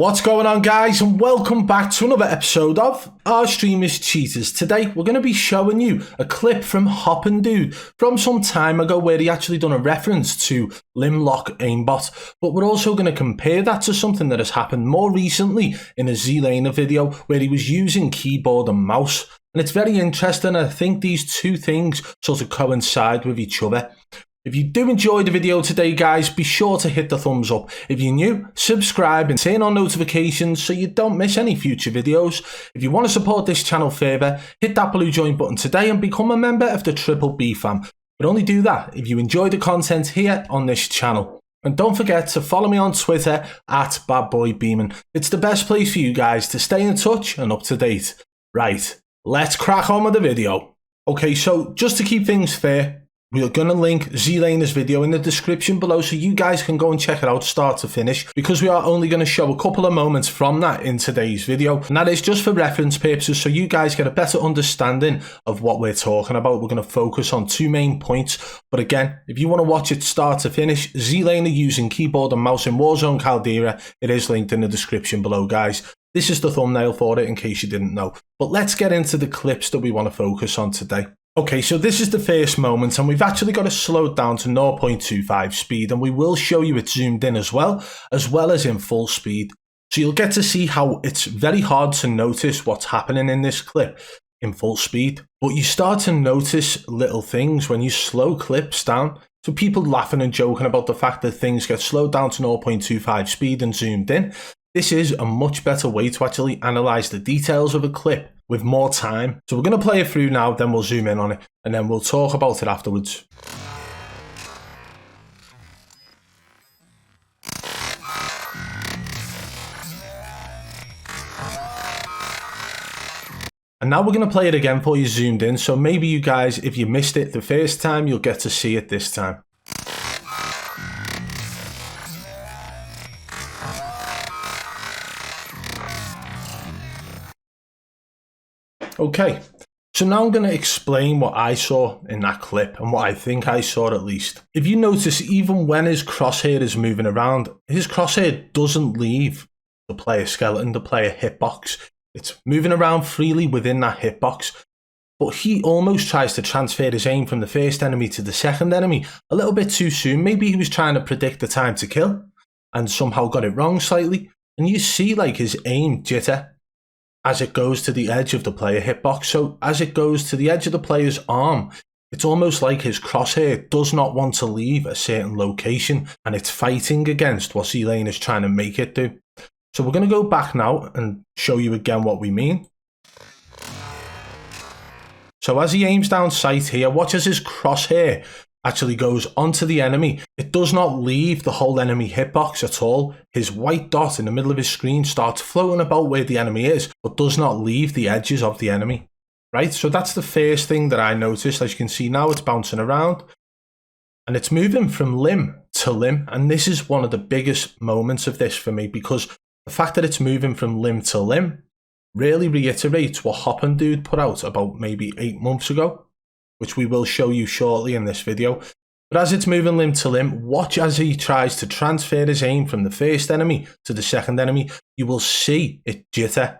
What's going on, guys, and welcome back to another episode of Our Streamers Cheaters. Today we're going to be showing you a clip from Hoppin' Dude from some time ago where he actually done a reference to Limlock Aimbot, but we're also going to compare that to something that has happened more recently in a ZLANER video where he was using keyboard and mouse. And it's very interesting. I think these two things sort of coincide with each other. If you do enjoy the video today, guys, be sure to hit the thumbs up. If you're new, subscribe and turn on notifications so you don't miss any future videos. If you want to support this channel further, hit that blue join button today and become a member of the BB fam. But only do that if you enjoy the content here on this channel. And don't forget to follow me on Twitter at BadBoy Beaman. It's the best place for you guys to stay in touch and up to date. Right, let's crack on with the video. Okay, so just to keep things fair, we're going to link ZLANER's video in the description below so you guys can go and check it out start to finish, because we are only going to show a couple of moments from that in today's video, and that is just for reference purposes so you guys get a better understanding of what we're talking about. We're going to focus on two main points, but again, if you want to watch it start to finish, ZLANER using keyboard and mouse in Warzone Caldera, it is linked in the description below, guys. This is the thumbnail for it in case you didn't know, but let's get into the clips that we want to focus on today. Okay, so this is the first moment, and we've actually got to slow it down to 0.25 speed, and we will show you it zoomed in as well as in full speed. So you'll get to see how it's very hard to notice what's happening in this clip in full speed, but you start to notice little things when you slow clips down. So people laughing and joking about the fact that things get slowed down to 0.25 speed and zoomed in. This is a much better way to actually analyze the details of a clip with more time. So we're going to play it through now, then we'll zoom in on it, and then we'll talk about it afterwards. And now we're going to play it again for you zoomed in, so maybe you guys, if you missed it the first time, you'll get to see it this time. Okay, so now I'm going to explain what I saw in that clip and what I think I saw at least. If you notice, even when his crosshair is moving around, his crosshair doesn't leave the player skeleton, the player hitbox. It's moving around freely within that hitbox, but he almost tries to transfer his aim from the first enemy to the second enemy a little bit too soon. Maybe he was trying to predict the time to kill and somehow got it wrong slightly. And you see like his aim jitter as it goes to the edge of the player hitbox. So as it goes to the edge of the player's arm, it's almost like his crosshair does not want to leave a certain location, and it's fighting against what ZLANER is trying to make it do. So we're going to go back now and show you again what we mean. So as he aims down sight here, watch as his crosshair actually goes onto the enemy. It does not leave the whole enemy hitbox at all. His white dot in the middle of his screen starts floating about where the enemy is, but does not leave the edges of the enemy. Right, so that's the first thing that I noticed. As you can see now, it's bouncing around and it's moving from limb to limb. And this is one of the biggest moments of this for me, because the fact that it's moving from limb to limb really reiterates what Hoppin' Dude put out about maybe 8 months ago, which we will show you shortly in this video. But as it's moving limb to limb, watch as he tries to transfer his aim from the first enemy to the second enemy. You will see it jitter.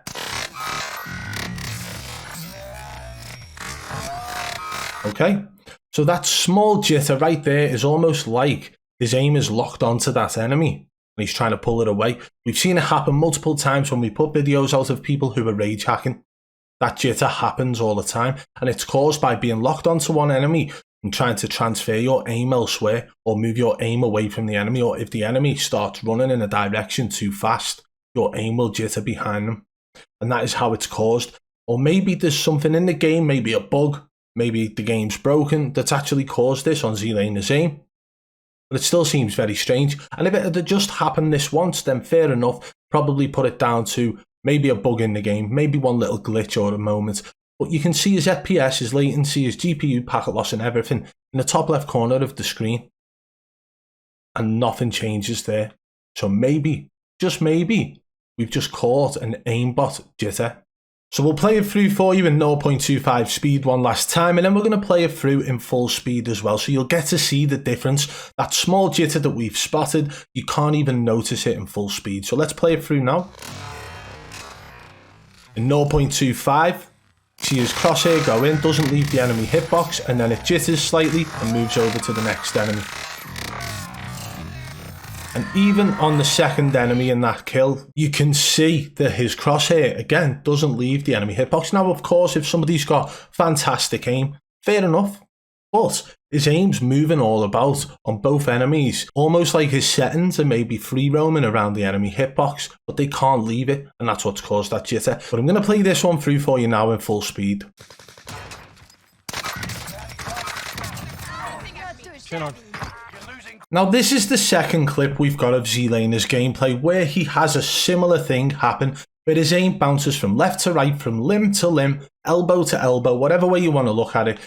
Okay, so that small jitter right there is almost like his aim is locked onto that enemy and he's trying to pull it away. We've seen it happen multiple times when we put videos out of people who are rage hacking. That jitter happens all the time, and it's caused by being locked onto one enemy and trying to transfer your aim elsewhere or move your aim away from the enemy, or if the enemy starts running in a direction too fast, your aim will jitter behind them, and that is how it's caused. Or maybe there's something in the game, maybe a bug, maybe the game's broken, that's actually caused this on ZLANER's aim. But it still seems very strange, and if it had just happened this once, then fair enough, probably put it down to maybe a bug in the game, maybe one little glitch or a moment. But you can see his FPS, his latency, his GPU packet loss and everything in the top left corner of the screen. And nothing changes there. So maybe, just maybe, we've just caught an aimbot jitter. So we'll play it through for you in 0.25 speed one last time, and then we're going to play it through in full speed as well. So you'll get to see the difference. That small jitter that we've spotted, you can't even notice it in full speed. So let's play it through now. In 0.25, see his crosshair go in, doesn't leave the enemy hitbox, and then it jitters slightly and moves over to the next enemy. And even on the second enemy in that kill, you can see that his crosshair, again, doesn't leave the enemy hitbox. Now, of course, if somebody's got fantastic aim, fair enough. But his aim's moving all about on both enemies. Almost like his settings are maybe free roaming around the enemy hitbox, but they can't leave it. And that's what's caused that jitter. But I'm going to play this one through for you now in full speed. Now, this is the second clip we've got of ZLANER's gameplay where he has a similar thing happen, where his aim bounces from left to right, from limb to limb, elbow to elbow, whatever way you want to look at it.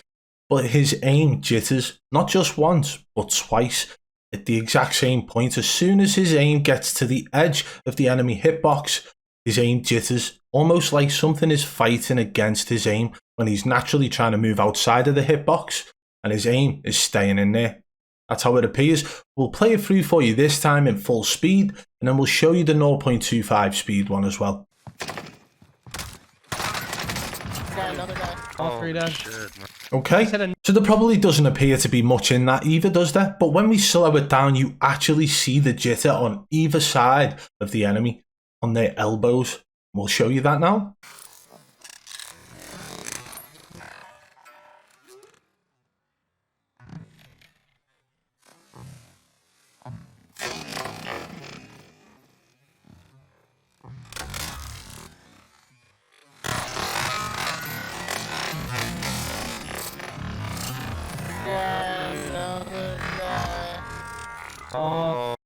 But his aim jitters, not just once, but twice, at the exact same point. As soon as his aim gets to the edge of the enemy hitbox, his aim jitters, almost like something is fighting against his aim when he's naturally trying to move outside of the hitbox, and his aim is staying in there. That's how it appears. We'll play it through for you this time in full speed, and then we'll show you the 0.25 speed one as well. Another guy. All three down. Okay, so there probably doesn't appear to be much in that either, does there? But when we slow it down, you actually see the jitter on either side of the enemy, on their elbows. We'll show you that now.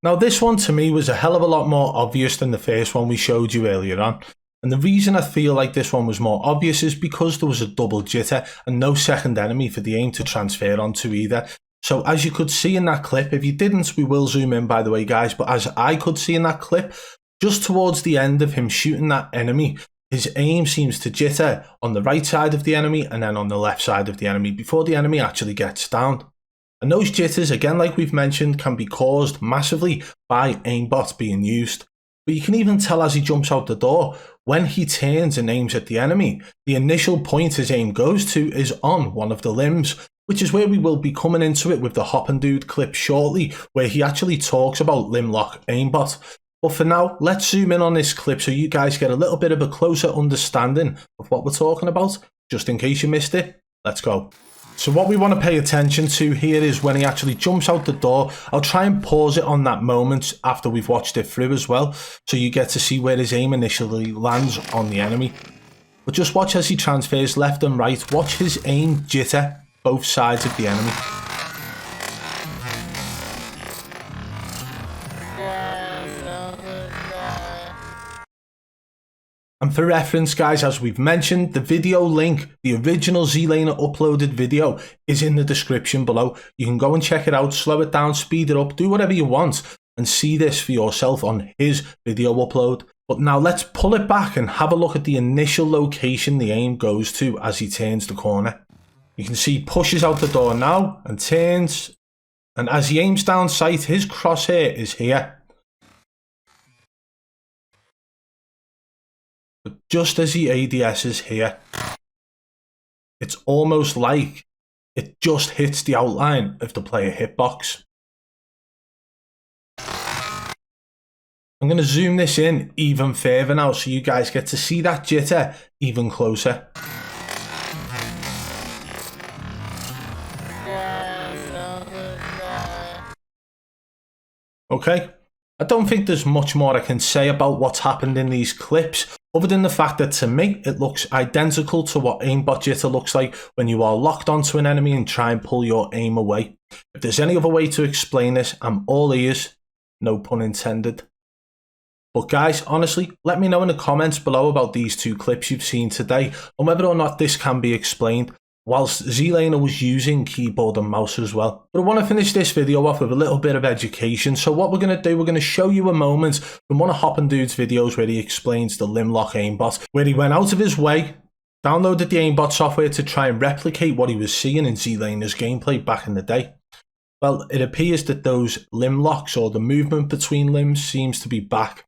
Now this one to me was a hell of a lot more obvious than the first one we showed you earlier on. And the reason I feel like this one was more obvious is because there was a double jitter and no second enemy for the aim to transfer onto either. So as you could see in that clip, if you didn't, we will zoom in by the way guys, but as I could see in that clip, just towards the end of him shooting that enemy, his aim seems to jitter on the right side of the enemy and then on the left side of the enemy before the enemy actually gets down. And those jitters, again, like we've mentioned, can be caused massively by aimbot being used. But you can even tell as he jumps out the door, when he turns and aims at the enemy, the initial point his aim goes to is on one of the limbs, which is where we will be coming into it with the Hoppin' Dude clip shortly, where he actually talks about limb lock aimbot. But for now, let's zoom in on this clip so you guys get a little bit of a closer understanding of what we're talking about, just in case you missed it. Let's go. So what we want to pay attention to here is when he actually jumps out the door. I'll try and pause it on that moment after we've watched it through as well, so you get to see where his aim initially lands on the enemy. But just watch as he transfers left and right. Watch his aim jitter both sides of the enemy. And for reference guys, as we've mentioned, the video link, the original ZLANER uploaded video is in the description below. You can go and check it out, slow it down, speed it up, do whatever you want and see this for yourself on his video upload. But now let's pull it back and have a look at the initial location the aim goes to as he turns the corner. You can see he pushes out the door now and turns, and as he aims down sight, his crosshair is here. But just as he ADS's here, it's almost like it just hits the outline of the player hitbox. I'm going to zoom this in even further now so you guys get to see that jitter even closer. Okay, I don't think there's much more I can say about what's happened in these clips, other than the fact that to me it looks identical to what aimbot jitter looks like when you are locked onto an enemy and try and pull your aim away. If there's any other way to explain this, I'm all ears, no pun intended. But guys, honestly, let me know in the comments below about these two clips you've seen today and whether or not this can be explained. whilst ZLANER was using keyboard and mouse as well. But I want to finish this video off with a little bit of education. So what we're going to do, we're going to show you a moment from one of Hoppin' Dude's videos where he explains the Limlock aimbot, where he went out of his way, downloaded the aimbot software to try and replicate what he was seeing in ZLANER's gameplay back in the day. Well, it appears that those limb locks, or the movement between limbs, seems to be back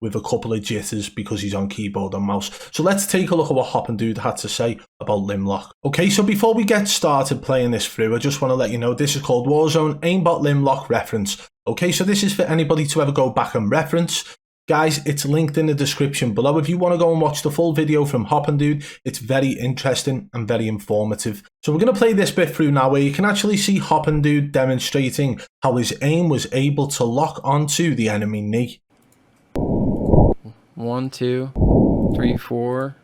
with a couple of jitters because he's on keyboard and mouse. So let's take a look at what Hoppin' Dude had to say about limb lock. Okay, so before we get started playing this through, I just want to let you know this is called Warzone aimbot limb lock reference. Okay, so this is for anybody to ever go back and reference. Guys, it's linked in the description below. If you want to go and watch the full video from Hoppin' Dude, it's very interesting and very informative. So we're going to play this bit through now where you can actually see Hoppin' Dude demonstrating how his aim was able to lock onto the enemy knee. 1, 2, 3, 4,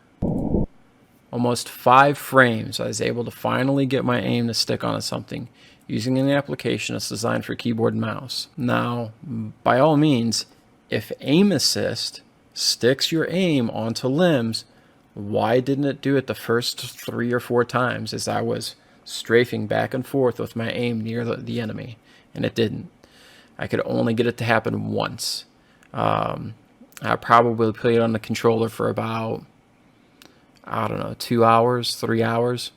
almost 5 frames. I was able to finally get my aim to stick onto something using an application that's designed for keyboard and mouse. Now, by all means, if aim assist sticks your aim onto limbs, why didn't it do it the first 3 or 4 times as I was strafing back and forth with my aim near the enemy? And it didn't. I could only get it to happen once. I probably played on the controller for about, I don't know, 2 hours, 3 hours.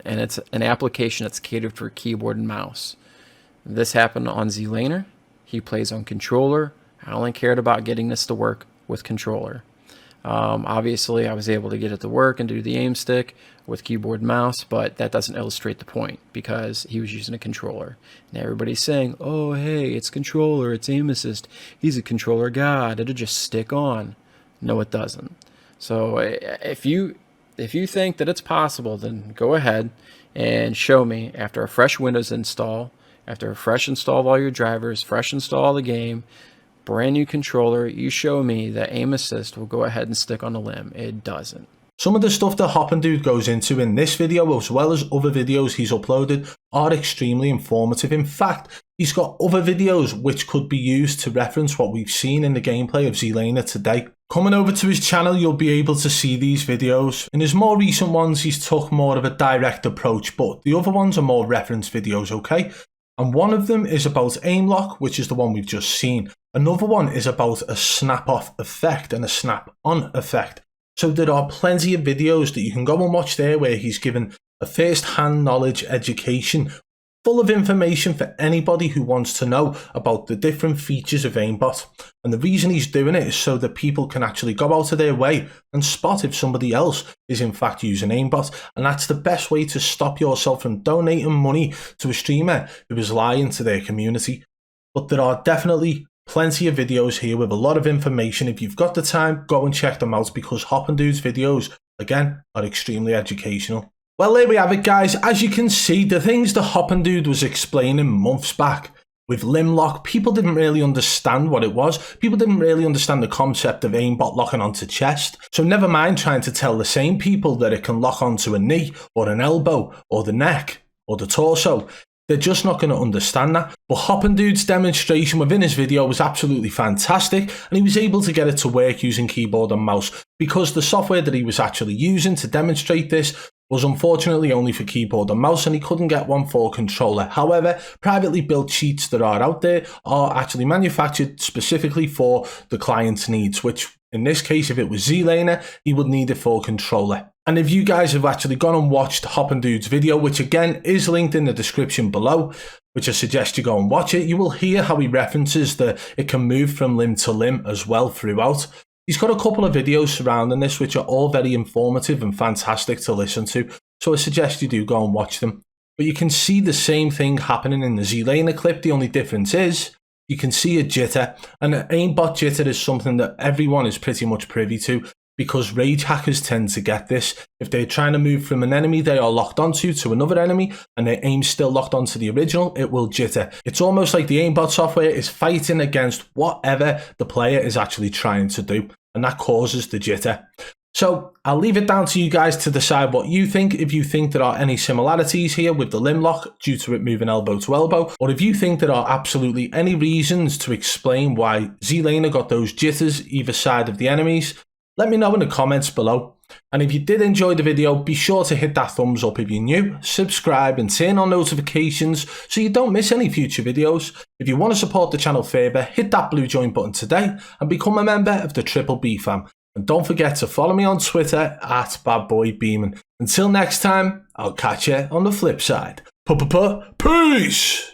And it's an application that's catered for keyboard and mouse. This happened on ZLANER. He plays on controller. I only cared about getting this to work with controller. Obviously, I was able to get it to work and do the aim stick with keyboard and mouse, but that doesn't illustrate the point because he was using a controller. And everybody's saying, oh, hey, it's controller, it's aim assist. He's a controller god. It'll just stick on. No, it doesn't. So if you think that it's possible, then go ahead and show me after a fresh Windows install, after a fresh install of all your drivers, fresh install the game, brand new controller, you show me that aim assist will go ahead and stick on the limb. It doesn't. Some of the stuff that Hoppin' Dude goes into in this video, as well as other videos he's uploaded, are extremely informative. In fact, he's got other videos which could be used to reference what we've seen in the gameplay of ZLANER today. Coming over to his channel, you'll be able to see these videos. In his more recent ones, he's took more of a direct approach, but the other ones are more reference videos, okay? And one of them is about aim lock, which is the one we've just seen. Another one is about a snap-off effect and a snap-on effect. So there are plenty of videos that you can go and watch there where he's given a first-hand knowledge education full of information for anybody who wants to know about the different features of aimbot. And the reason he's doing it is so that people can actually go out of their way and spot if somebody else is in fact using aimbot. And that's the best way to stop yourself from donating money to a streamer who is lying to their community. But there are definitely plenty of videos here with a lot of information. If you've got the time, go and check them out because Hoppin' Dude's videos, again, are extremely educational. Well, there we have it, guys. As you can see, the things that Hoppin' Dude was explaining months back with limb lock, people didn't really understand what it was. People didn't really understand the concept of aimbot locking onto chest. So never mind trying to tell the same people that it can lock onto a knee or an elbow or the neck or the torso. They're just not going to understand that. But Hoppin' Dude's demonstration within his video was absolutely fantastic, and he was able to get it to work using keyboard and mouse because the software that he was actually using to demonstrate this was unfortunately only for keyboard and mouse, and he couldn't get one for controller. However, privately built cheats that are out there are actually manufactured specifically for the client's needs, which in this case, if it was ZLANER, he would need it for controller. And if you guys have actually gone and watched Hoppin' Dude's video, which again is linked in the description below, which I suggest you go and watch it, you will hear how he references that it can move from limb to limb as well throughout. He's got a couple of videos surrounding this, which are all very informative and fantastic to listen to, so I suggest you do go and watch them. But you can see the same thing happening in the ZLANER clip. The only difference is you can see a jitter, and an aimbot jitter is something that everyone is pretty much privy to because rage hackers tend to get this. If they're trying to move from an enemy they are locked onto to another enemy and their aim's still locked onto the original, it will jitter. It's almost like the aimbot software is fighting against whatever the player is actually trying to do, and that causes the jitter. So I'll leave it down to you guys to decide what you think, if you think there are any similarities here with the limb lock due to it moving elbow to elbow, or if you think there are absolutely any reasons to explain why ZLANER got those jitters either side of the enemies. Let me know in the comments below. And if you did enjoy the video, be sure to hit that thumbs up if you're new, subscribe and turn on notifications so you don't miss any future videos. If you want to support the channel further, hit that blue join button today and become a member of the Triple B fam. And don't forget to follow me on Twitter at BadBoy Beaman. Until next time, I'll catch you on the flip side. Peace!